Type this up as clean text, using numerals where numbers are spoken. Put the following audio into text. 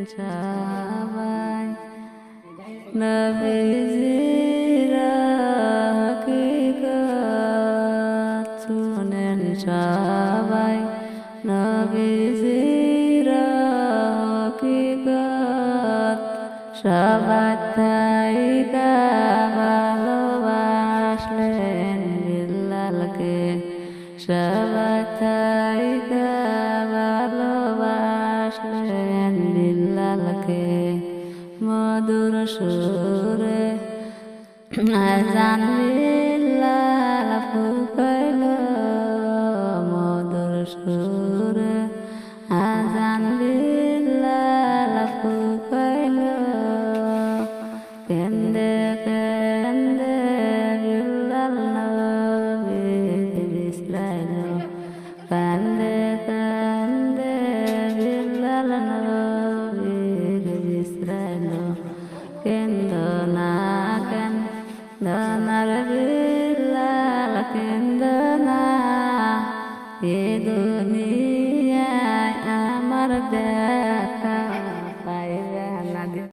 সবাই নবীজির হাকিকত শুনেন সবাই নবীজির হাকিকত সবার থাইকা ভালোবাসলেন বিল্লালকে সবার থাইকা ভালোবাসলেন বিল্লালকে মধুর সুরে আজান বিল্লাল ফুকাইল মধুর সুরে আজান বিল্লাল ফুকাইল কেন্দে কেন্দে বিল্লাল নবীকে বিসরাইল কান্দে কান্দে বিল্লাল নবীকে বিসরাইল কেন্দ না কেন্দ না রে